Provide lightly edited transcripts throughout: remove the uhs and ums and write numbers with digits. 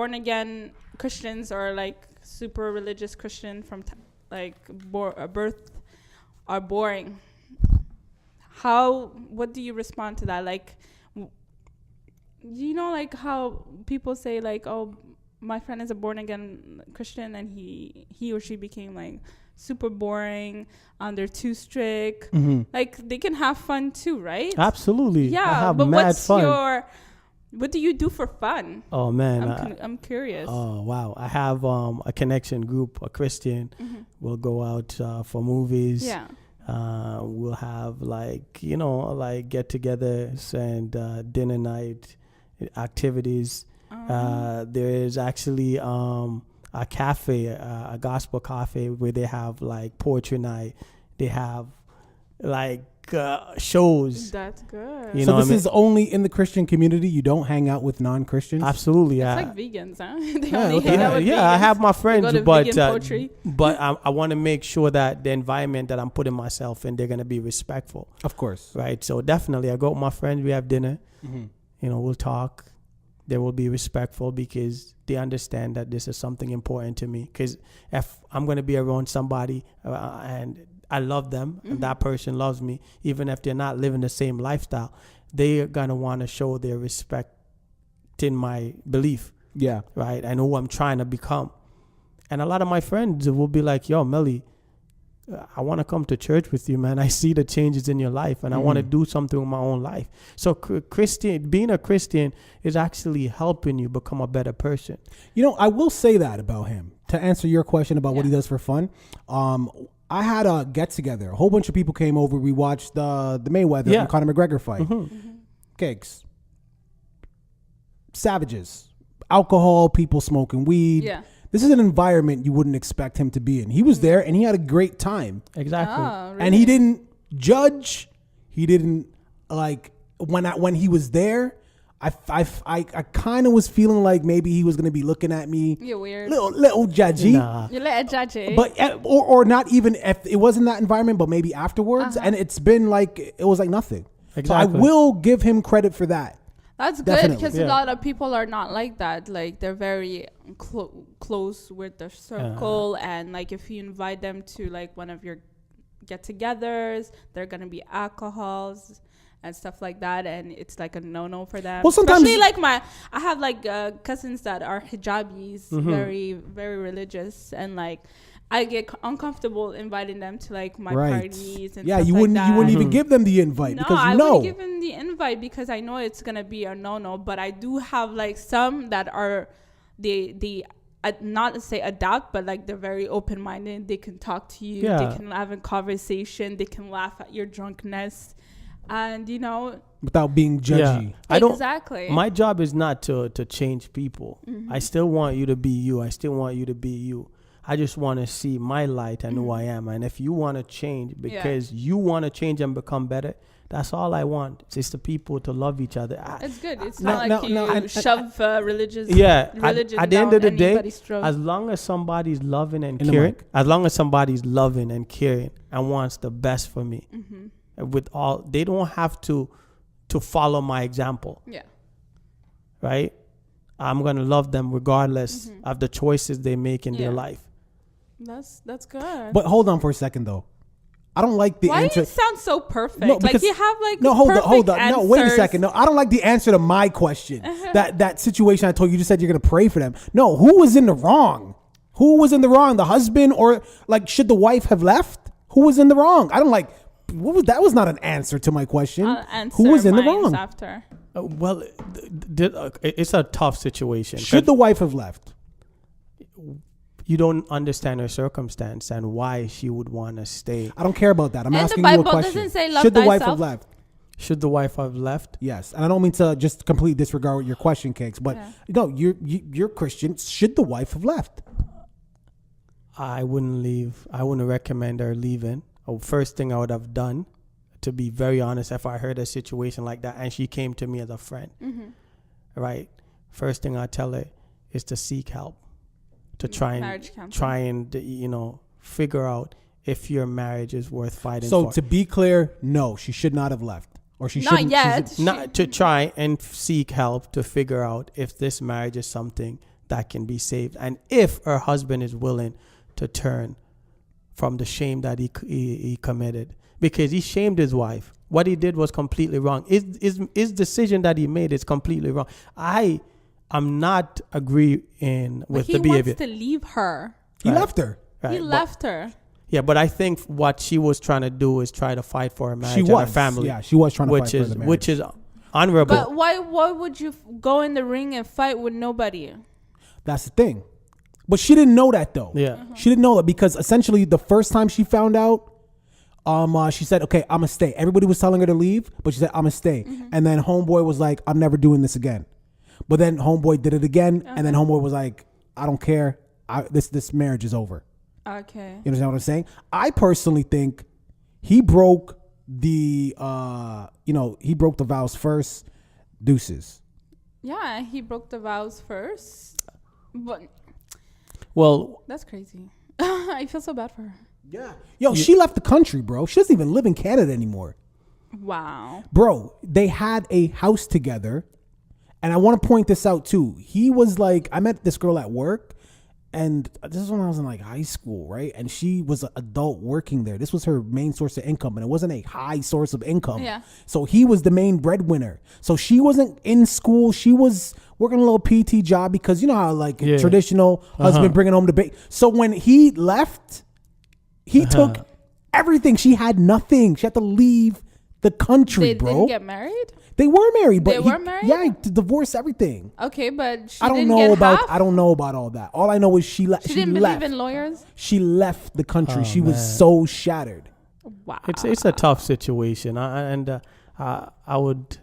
born again Christians or like super religious Christian from birth are boring. What do you respond to that? Like, you know, like how people say like, oh, my friend is a born again Christian and he or she became like super boring, they're too strict. Like they can have fun too, right? Absolutely. Yeah, I have but mad fun. What do you do for fun? Oh man, I'm curious. Oh wow, I have a connection group, a Christian. We'll go out for movies. Yeah. We'll have like get-togethers and dinner night activities. There is actually a cafe, a gospel cafe where they have like poetry night. They have like shows. That's good. So this is only in the Christian community. You don't hang out with non-Christians. Absolutely. It's like vegans, huh? They only hang out with vegans. I have my friends, They go to but vegan poetry. but I want to make sure that the environment that I'm putting myself in, they're gonna be respectful. Of course. Right. So definitely, I go with my friends. We have dinner. We'll talk. They will be respectful because they understand that this is something important to me. Because if I'm going to be around somebody and I love them and that person loves me, even if they're not living the same lifestyle, they are going to want to show their respect in my belief. Yeah. Right. I know who I'm trying to become. And a lot of my friends will be like, yo, Melly, I want to come to church with you, man. I see the changes in your life and I want to do something with my own life. So being a Christian is actually helping you become a better person. You know, I will say that about him. To answer your question about what he does for fun, I had a get-together. A whole bunch of people came over. We watched the Mayweather and Conor McGregor fight. Cakes. Savages. Alcohol, people smoking weed. Yeah. This is an environment you wouldn't expect him to be in. He was there and he had a great time. Exactly. Oh, really? And he didn't judge. He didn't like when he was there. I kind of was feeling like maybe he was going to be looking at me. You're weird. Little judgy. Nah. You're little judgy. But or not even if it wasn't that environment, but maybe afterwards. And it's been like it was like nothing. Exactly. So I will give him credit for that. That's good because a lot of people are not like that. Like they're very close with their circle, and like if you invite them to like one of your get-togethers, they're gonna be alcohols and stuff like that, and it's like a no-no for them. Well, sometimes especially like I have like cousins that are hijabis, very very religious, and like I get uncomfortable inviting them to like my parties and stuff you wouldn't like that. You wouldn't even give them the invite because I wouldn't give them the invite because I know it's gonna be a no. But I do have like some that are they not to say adapt, but like they're very open minded. They can talk to you. Yeah. They can have a conversation. They can laugh at your drunkenness, and without being judgy. Exactly. My job is not to change people. I still want you to be you. I still want you to be you. I just want to see my light and who I am. And if you want to change because you want to change and become better, that's all I want. It's just the people to love each other. It's good. It's not like you shove religion at the end of the day, throat. as long as somebody's loving and caring, and wants the best for me, they don't have to follow my example. Yeah. Right? I'm going to love them regardless of the choices they make in their life. That's good. But hold on for a second though. I don't like the answer. Why do you sound so perfect? No, because, like you have like hold on. Answers. No, wait a second. No, I don't like the answer to my question. That situation I told you, just said you're going to pray for them. No, who was in the wrong? Who was in the wrong? The husband, or like should the wife have left? Who was in the wrong? I don't like. That was not an answer to my question. Who was in the wrong? After. Well, it's a tough situation. Should the wife have left? You don't understand her circumstance and why she would want to stay. I don't care about that. I'm asking you a question. Doesn't say love Should the wife thyself? have left? Should the wife have left? Yes, and I don't mean to just completely disregard your question, Cakes, but no, you're Christian. Should the wife have left? I wouldn't leave. I wouldn't recommend her leaving. First thing I would have done, to be very honest, if I heard a situation like that and she came to me as a friend, right? First thing I tell her is to seek help, to try and figure out if your marriage is worth fighting for. So to be clear, no, she should not have left, or she not shouldn't. Yet. Not to try and seek help to figure out if this marriage is something that can be saved. And if her husband is willing to turn from the shame that he committed, because he shamed his wife. What he did was completely wrong. His decision that he made is completely wrong. I am not agreeing with the behavior. He wants to leave her. He left her. He left her. Yeah, but I think what she was trying to do is try to fight for her marriage and her family. Yeah, she was trying to fight for the marriage. Which is honorable. But why would you go in the ring and fight with nobody? That's the thing. But she didn't know that, though. Yeah. She didn't know that because essentially the first time she found out, she said, okay, I'm going to stay. Everybody was telling her to leave, but she said, I'm going to stay. And then homeboy was like, I'm never doing this again. But then homeboy did it again. And then homeboy was like, I don't care. This marriage is over. Okay. You understand what I'm saying? I personally think he broke the vows first. Deuces. Yeah, he broke the vows first. But that's crazy. I feel so bad for her. Yeah. Yo, she left the country, bro. She doesn't even live in Canada anymore. Wow. Bro, they had a house together. And I want to point this out too. He was like, I met this girl at work. And this is when I was in like high school, right? And she was an adult working there. This was her main source of income, and it wasn't a high source of income. Yeah. So he was the main breadwinner. So she wasn't in school. She was working a little PT job because you know how like traditional husband bringing home the baby. So when he left, he took everything. She had nothing. She had to leave the country, bro. They didn't get married? They were married, but they were married? Yeah, he divorced everything. Okay, but I don't know about all that. All I know is she left. She didn't believe in lawyers? She left the country. She was so shattered. Wow. It's a tough situation. I would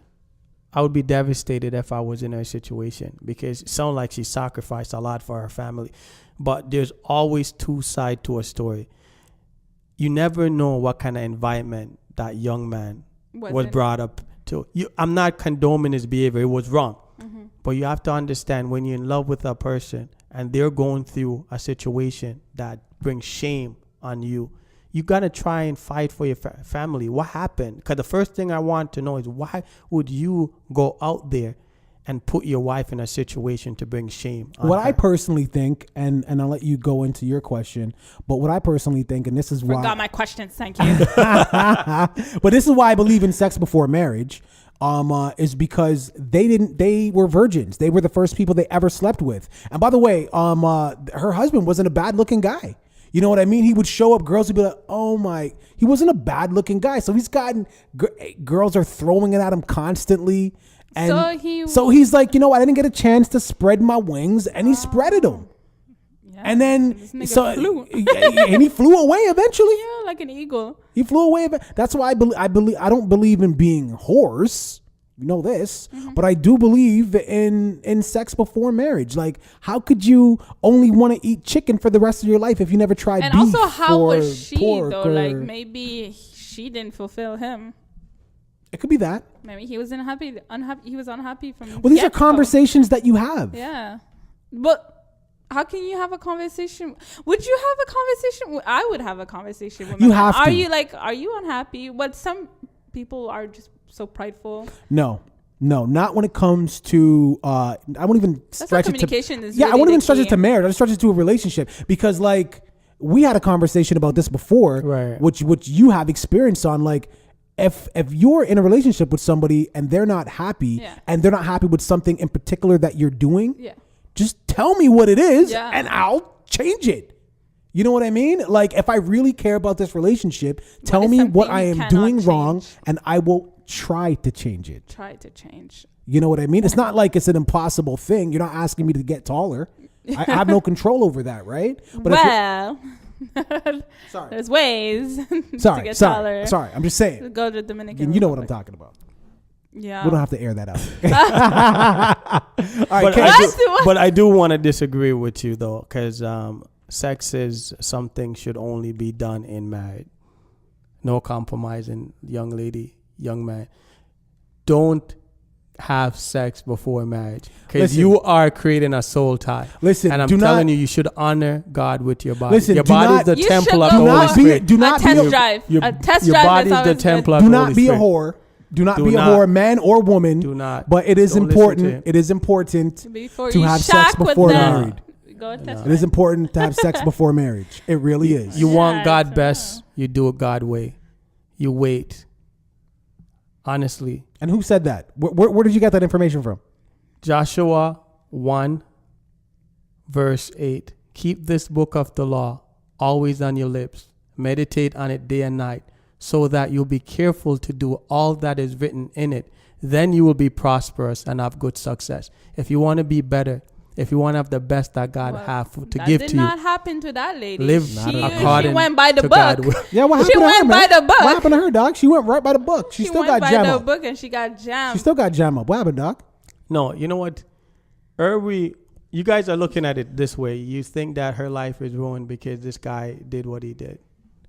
be devastated if I was in her situation because it sounds like she sacrificed a lot for her family. But there's always two sides to a story. You never know what kind of environment that young man was brought up to. I'm not condoning his behavior. It was wrong. Mm-hmm. But you have to understand when you're in love with a person and they're going through a situation that brings shame on you, you got to try and fight for your family. What happened? Because the first thing I want to know is why would you go out there and put your wife in a situation to bring shame on what her? I personally think, and I'll let you go into your question, but what I personally think, and this is why... Forgot my questions, thank you. But this is why I believe in sex before marriage, is because they were virgins. They were the first people they ever slept with. And by the way, her husband wasn't a bad looking guy. You know what I mean? He would show up, girls would be like, oh my, he wasn't a bad looking guy. So he's gotten, girls are throwing it at him constantly. And so he's like, you know, I didn't get a chance to spread my wings, and he spreaded them. Yeah, and then flew. And he flew away eventually. Yeah, like an eagle. He flew away. That's why I don't believe in being whores. You know this, but I do believe in sex before marriage. Like, how could you only want to eat chicken for the rest of your life if you never tried beef? And also, how was she though? Like, maybe she didn't fulfill him. It could be that. Maybe he was unhappy. He was unhappy from. Well, these are conversations that you have. Yeah, but how can you have a conversation? Would you have a conversation? I would have a conversation with my have to. Are you unhappy? But some people are just so prideful. No, not when it comes to. I won't even stretch it to. I won't even stretch it to marriage. I just stretch it to a relationship because, like, we had a conversation about this before, right? Which you have experience on, like. If you're in a relationship with somebody and they're not happy and they're not happy with something in particular that you're doing, just tell me what it is and I'll change it. You know what I mean? Like, if I really care about this relationship, tell me what I am doing wrong and I will try to change it. Try to change. You know what I mean? It's not like it's an impossible thing. You're not asking me to get taller. I have no control over that, right? But sorry. There's ways to get taller. Sorry, I'm just saying. Go to Dominican. You know what I'm talking about. Yeah. We don't have to air that out. All right, but I do want to disagree with you though, because sex is something should only be done in marriage. No compromising, young lady, young man. Don't have sex before marriage because you are creating a soul tie. Listen, and I'm telling you, you should honor God with your body. Listen, your body is the temple of the Holy Spirit. Do not test drive. Your body is the temple of the Holy Spirit. Do not be a whore Do not be a whore, man or woman. Do not. But it is Don't important. It is important Before to you have sex shack with before them. married. Go and test It is important to have sex before marriage. It really is. You want Yeah, God it's, best, you do it God way. You wait. Honestly. And who said that? Where did you get that information from? Joshua 1 verse 8. Keep this book of the law always on your lips. Meditate on it day and night, so that you'll be careful to do all that is written in it. Then you will be prosperous and have good success. If you want to be better, if you want to have the best that God have to give to you. That did not happen to that lady. Live she went by the book. Yeah, what happened She to her, went by man? the book. What happened to her, dog? She went right by the book. She still got went jam by the up. book and she got jammed. She still got jam up. What happened, dog? No, you know what? You guys are looking at it this way. You think that her life is ruined because this guy did what he did.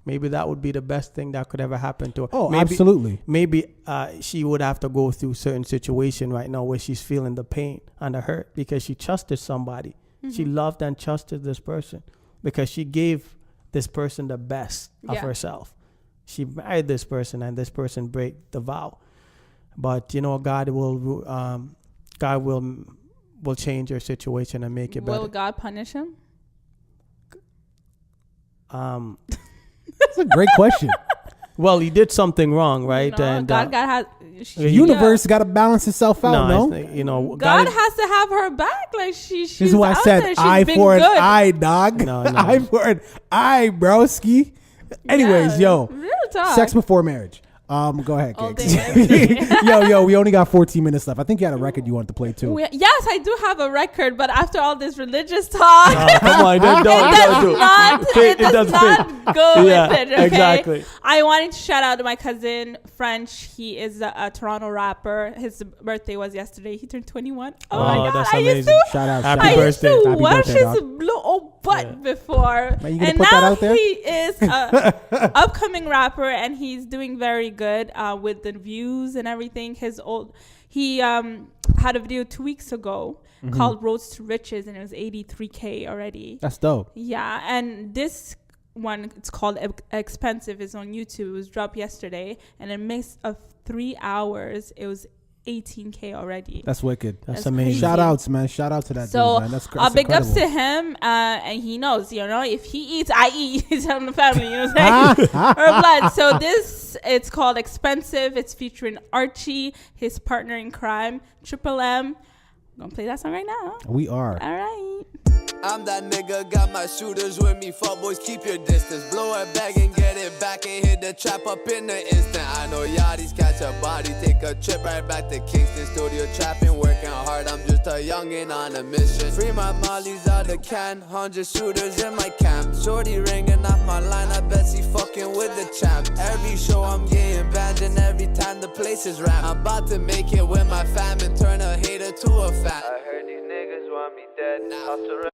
Maybe that would be the best thing that could ever happen to her. Oh, maybe, absolutely. Maybe she would have to go through certain situation right now where she's feeling the pain and the hurt because she trusted somebody. Mm-hmm. She loved and trusted this person because she gave this person the best of herself. She married this person and this person break the vow. But you know, God will change your situation and make it better. Will God punish him? That's a great question. Well, he did something wrong, right? No, and God has the universe got to balance itself out. No, you know, God has to have her back. Like she's this is why I said eye for an eye, dog. No. Eye for an eye, broski. Anyways, yo, real talk. Sex before marriage. Go ahead, All Cakes. day, yo, we only got 14 minutes left. I think you had a record you wanted to play too. Yes, I do have a record, but after all this religious talk, come on, don't it does not go with it. Okay? Exactly. I wanted to shout out to my cousin French. He is a Toronto rapper. His birthday was yesterday. He turned 21. Oh my God, that's I amazing. used to Shout out. Happy I birthday. used to Happy watch birthday, his dog. little old butt before, Man, you gonna and put that now out there? he is a upcoming rapper, and he's doing very good with the views and everything. He had a video 2 weeks ago called Roads to Riches, and it was 83K already. That's dope. Yeah, and this one, it's called Expensive, is on YouTube. It was dropped yesterday, and in a mix of 3 hours, it was 18K already. That's wicked. That's amazing. Shout outs, man. Shout out to that So dude, man. That's big ups incredible. to him, and he knows, you know, if he eats, I eat. He's from the family, you know what I'm saying? Her blood. So it's called Expensive. It's featuring Archie, his partner in crime, Triple M. I'm gonna play that song right now. We are. All right. I'm that nigga, got my shooters with me. Fuck boys, keep your distance. Blow it back and get it back and hit the trap up in the instant. I know yachties catch a body, take a trip right back to Kingston. Studio trapping, working hard. I'm just a youngin' on a mission. Free my mollies out the can, 100 shooters in my camp. Shorty ringing off my line, I bet she fucking with the champ. Every show I'm getting banned and every time the place is rammed. I'm about to make it with my fam and turn a hater to a fan. I heard these niggas want me dead now.